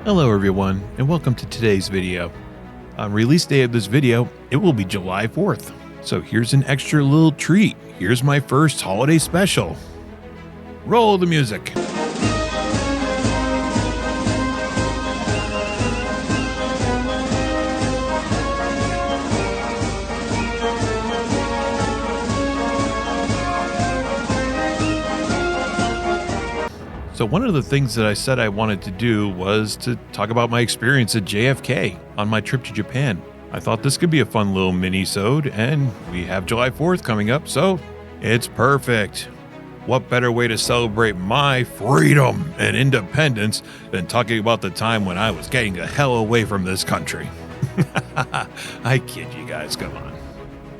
Hello everyone, and welcome to today's video. On release day of this video, it will be July 4th. So here's an extra little treat. Here's my first holiday special. Roll the music. So one of the things that I said I wanted to do was to talk about my experience at JFK on my trip to Japan. I thought this could be a fun little mini-sode, and we have July 4th coming up, so it's perfect. What better way to celebrate my freedom and independence than talking about the time when I was getting the hell away from this country? I kid you guys, come on.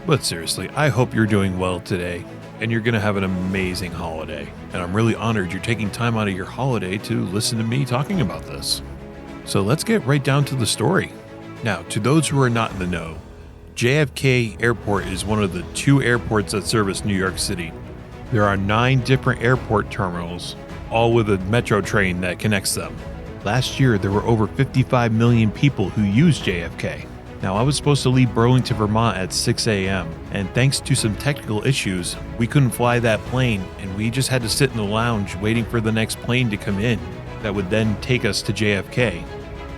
But seriously, I hope you're doing well today. And you're going to have an amazing holiday. And I'm really honored you're taking time out of your holiday to listen to me talking about this. So let's get right down to the story. Now, to those who are not in the know, JFK Airport is one of the 2 airports that service New York City. There are 9 different airport terminals, all with a metro train that connects them. Last year, there were over 55 million people who used JFK. Now, I was supposed to leave Burlington, Vermont at 6 a.m., and thanks to some technical issues, we couldn't fly that plane, and we just had to sit in the lounge waiting for the next plane to come in that would then take us to JFK.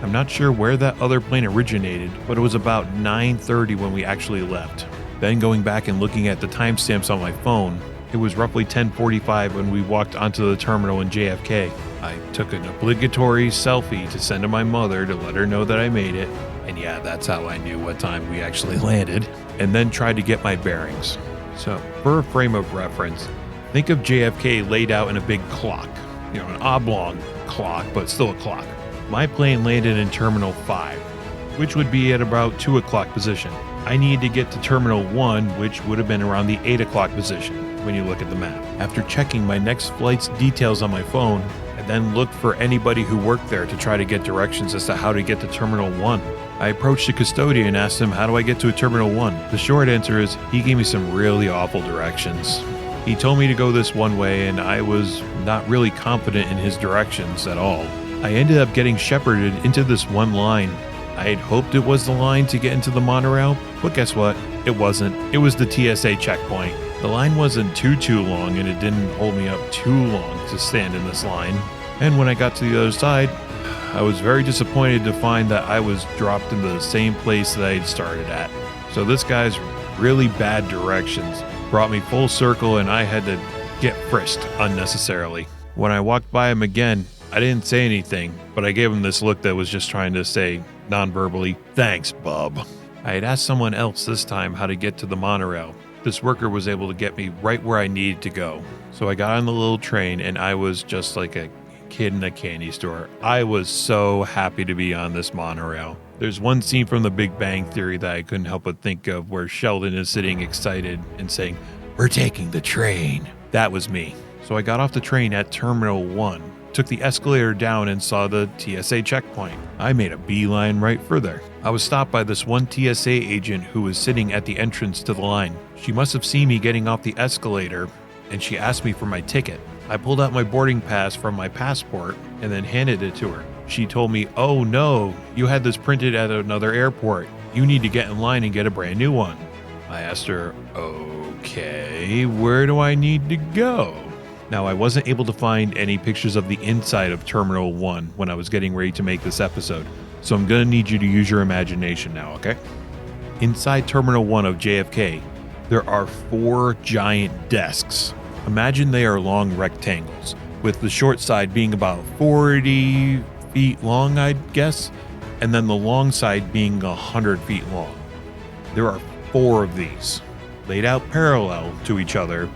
I'm not sure where that other plane originated, but it was about 9:30 when we actually left. Then going back and looking at the timestamps on my phone, it was roughly 10:45 when we walked onto the terminal in JFK. I took an obligatory selfie to send to my mother to let her know that I made it. And yeah, that's how I knew what time we actually landed, and then tried to get my bearings. So, for a frame of reference, think of JFK laid out in a big clock, an oblong clock, but still a clock. My plane landed in Terminal 5, which would be at about 2 o'clock position. I needed to get to Terminal 1, which would have been around the 8 o'clock position when you look at the map. After checking my next flight's details on my phone, I then looked for anybody who worked there to try to get directions as to how to get to Terminal 1. I approached the custodian and asked him, how do I get to a Terminal 1? The short answer is, he gave me some really awful directions. He told me to go this one way, and I was not really confident in his directions at all. I ended up getting shepherded into this one line. I had hoped it was the line to get into the monorail, but guess what? It wasn't. It was the TSA checkpoint. The line wasn't too long, and it didn't hold me up too long to stand in this line. And when I got to the other side, I was very disappointed to find that I was dropped in the same place that I had started at. So this guy's really bad directions brought me full circle, and I had to get frisked unnecessarily. When I walked by him again, I didn't say anything, but I gave him this look that was just trying to say, non-verbally, "Thanks, bub." I had asked someone else this time how to get to the monorail. This worker was able to get me right where I needed to go. So I got on the little train, and I was just like a kid in a candy store. I was so happy to be on this monorail. There's one scene from The Big Bang Theory that I couldn't help but think of where Sheldon is sitting excited and saying, "We're taking the train." That was me. So I got off the train at Terminal 1, took the escalator down and saw the TSA checkpoint. I made a beeline right for there. I was stopped by this one TSA agent who was sitting at the entrance to the line. She must have seen me getting off the escalator, and she asked me for my ticket. I pulled out my boarding pass from my passport and then handed it to her. She told me, "Oh no, you had this printed at another airport. You need to get in line and get a brand new one." I asked her, "Okay, where do I need to go?" Now, I wasn't able to find any pictures of the inside of Terminal 1 when I was getting ready to make this episode, so I'm gonna need you to use your imagination now, okay? Inside Terminal 1 of JFK, there are 4 giant desks. Imagine they are long rectangles, with the short side being about 40 feet long, I'd guess, and then the long side being 100 feet long. There are 4 of these, laid out parallel to each other,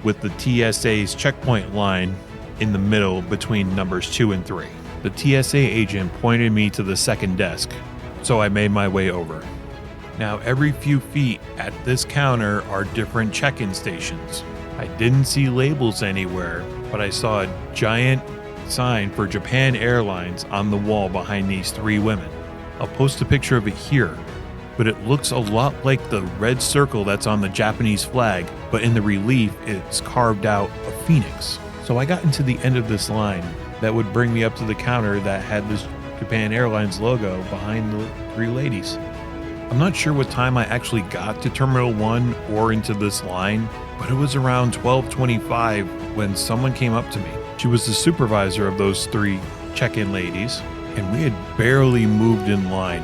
with the TSA's checkpoint line in the middle between numbers 2 and 3. The TSA agent pointed me to the second desk, so I made my way over. Now, every few feet at this counter are different check-in stations. I didn't see labels anywhere, but I saw a giant sign for Japan Airlines on the wall behind these 3 women. I'll post a picture of it here, but it looks a lot like the red circle that's on the Japanese flag, but in the relief, it's carved out a phoenix. So I got into the end of this line that would bring me up to the counter that had this Japan Airlines logo behind the three ladies. I'm not sure what time I actually got to Terminal 1 or into this line, but it was around 12:25 when someone came up to me. She was the supervisor of those three check-in ladies, and we had barely moved in line.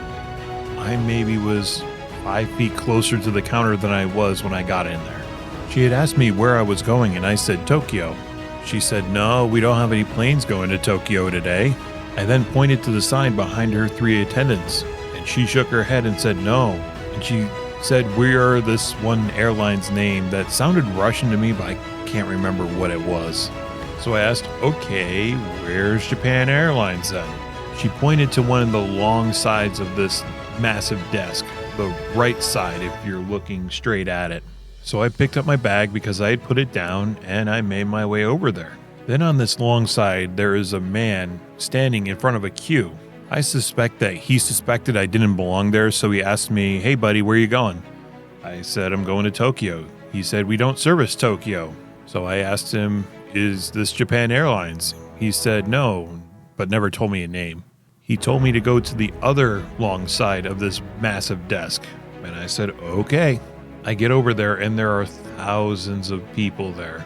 I maybe was 5 feet closer to the counter than I was when I got in there. She had asked me where I was going, and I said Tokyo. She said, "No, we don't have any planes going to Tokyo today." I then pointed to the sign behind her three attendants, and she shook her head and said no. And she said, "We are this one airline's name," that sounded Russian to me, but I can't remember what it was. So I asked, "Okay, where's Japan Airlines then?" She pointed to one of the long sides of this massive desk, the right side if you're looking straight at it. So I picked up my bag because I had put it down, and I made my way over there. Then on this long side, there is a man standing in front of a queue. I suspect that he suspected I didn't belong there, so he asked me, "Hey buddy, where are you going?" I said, "I'm going to Tokyo." He said, "We don't service Tokyo." So I asked him, "Is this Japan Airlines?" He said no, but never told me a name. He told me to go to the other long side of this massive desk, and I said, "Okay." I get over there, and there are thousands of people there.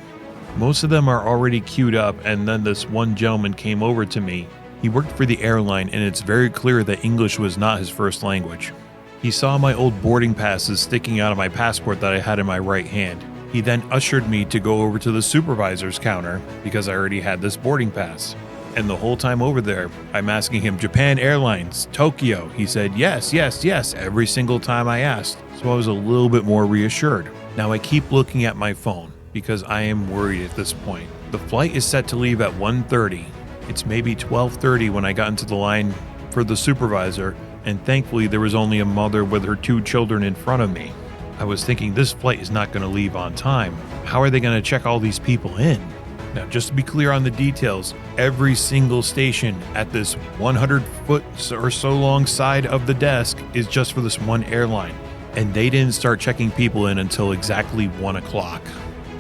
Most of them are already queued up, and then this one gentleman came over to me. He worked for the airline, and it's very clear that English was not his first language. He saw my old boarding passes sticking out of my passport that I had in my right hand. He then ushered me to go over to the supervisor's counter because I already had this boarding pass. And the whole time over there, I'm asking him, "Japan Airlines, Tokyo." He said, "Yes, yes, yes," every single time I asked. So I was a little bit more reassured. Now I keep looking at my phone because I am worried at this point. The flight is set to leave at 1:30. It's maybe 12:30 when I got into the line for the supervisor, and thankfully there was only a mother with her two children in front of me. I was thinking this flight is not going to leave on time. How are they going to check all these people in? Now, just to be clear on the details, every single station at this 100-foot or so long side of the desk is just for this one airline, and they didn't start checking people in until exactly 1 o'clock.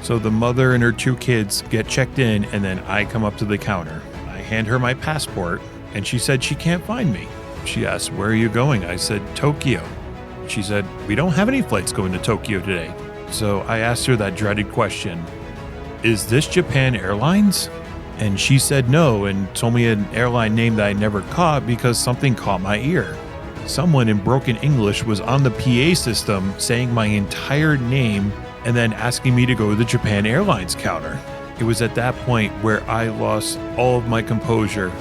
So the mother and her two kids get checked in, and then I come up to the counter. I hand her my passport, and she said she can't find me. She asked, "Where are you going?" I said, "Tokyo." She said, "We don't have any flights going to Tokyo today." So I asked her that dreaded question, "Is this Japan Airlines?" And she said no, and told me an airline name that I never caught because something caught my ear. Someone in broken English was on the PA system saying my entire name and then asking me to go to the Japan Airlines counter. It was at that point where I lost all of my composure,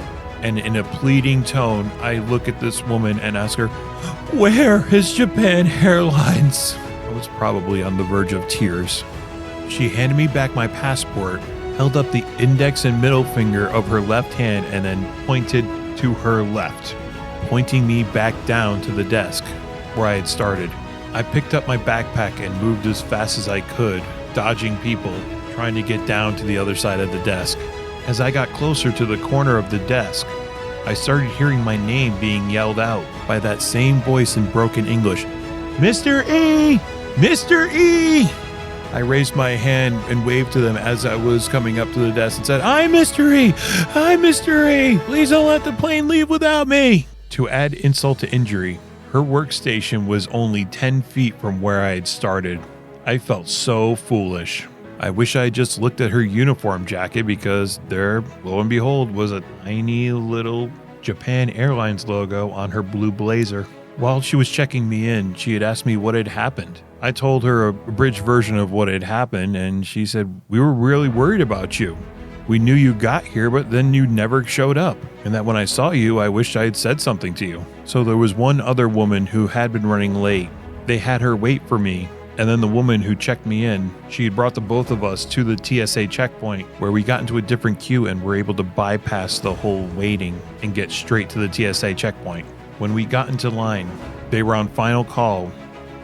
and in a pleading tone, I look at this woman and ask her, "Where is Japan Airlines?" I was probably on the verge of tears. She handed me back my passport, held up the index and middle finger of her left hand, and then pointed to her left, pointing me back down to the desk where I had started. I picked up my backpack and moved as fast as I could, dodging people, trying to get down to the other side of the desk. As I got closer to the corner of the desk, I started hearing my name being yelled out by that same voice in broken English. "Mr. E! Mr. E!" I raised my hand and waved to them as I was coming up to the desk and said, "I'm Mr. E! I'm Mr. E! Please don't let the plane leave without me!" To add insult to injury, her workstation was only 10 feet from where I had started. I felt so foolish. I wish I had just looked at her uniform jacket because there, lo and behold, was a tiny little Japan Airlines logo on her blue blazer. While she was checking me in, she had asked me what had happened. I told her a abridged version of what had happened, and she said, "We were really worried about you. We knew you got here, but then you never showed up. And that when I saw you, I wished I had said something to you." So there was one other woman who had been running late. They had her wait for me, and then the woman who checked me in, she had brought the both of us to the TSA checkpoint where we got into a different queue and were able to bypass the whole waiting and get straight to the TSA checkpoint. When we got into line, they were on final call,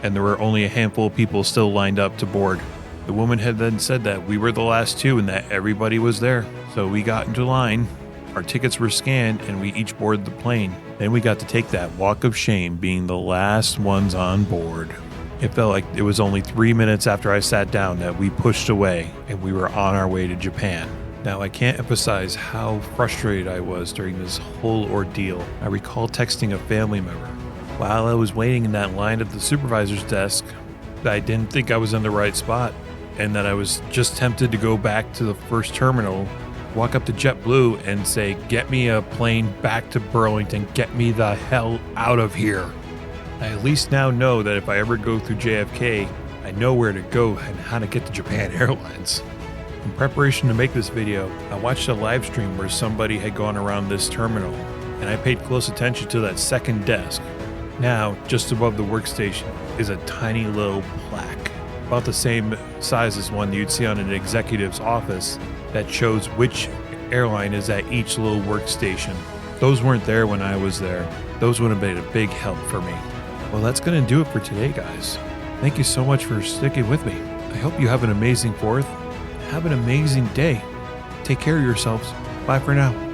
and there were only a handful of people still lined up to board. The woman had then said that we were the last two and that everybody was there. So we got into line, our tickets were scanned, and we each boarded the plane. Then we got to take that walk of shame being the last ones on board. It felt like it was only 3 minutes after I sat down that we pushed away and we were on our way to Japan. Now, I can't emphasize how frustrated I was during this whole ordeal. I recall texting a family member while I was waiting in that line at the supervisor's desk that I didn't think I was in the right spot and that I was just tempted to go back to the first terminal, walk up to JetBlue and say, "Get me a plane back to Burlington, get me the hell out of here." I at least now know that if I ever go through JFK, I know where to go and how to get to Japan Airlines. In preparation to make this video, I watched a live stream where somebody had gone around this terminal, and I paid close attention to that second desk. Now, just above the workstation is a tiny little plaque, about the same size as one you'd see on an executive's office, that shows which airline is at each little workstation. Those weren't there when I was there. Those would have been a big help for me. Well, that's going to do it for today, guys. Thank you so much for sticking with me. I hope you have an amazing 4th. Have an amazing day. Take care of yourselves. Bye for now.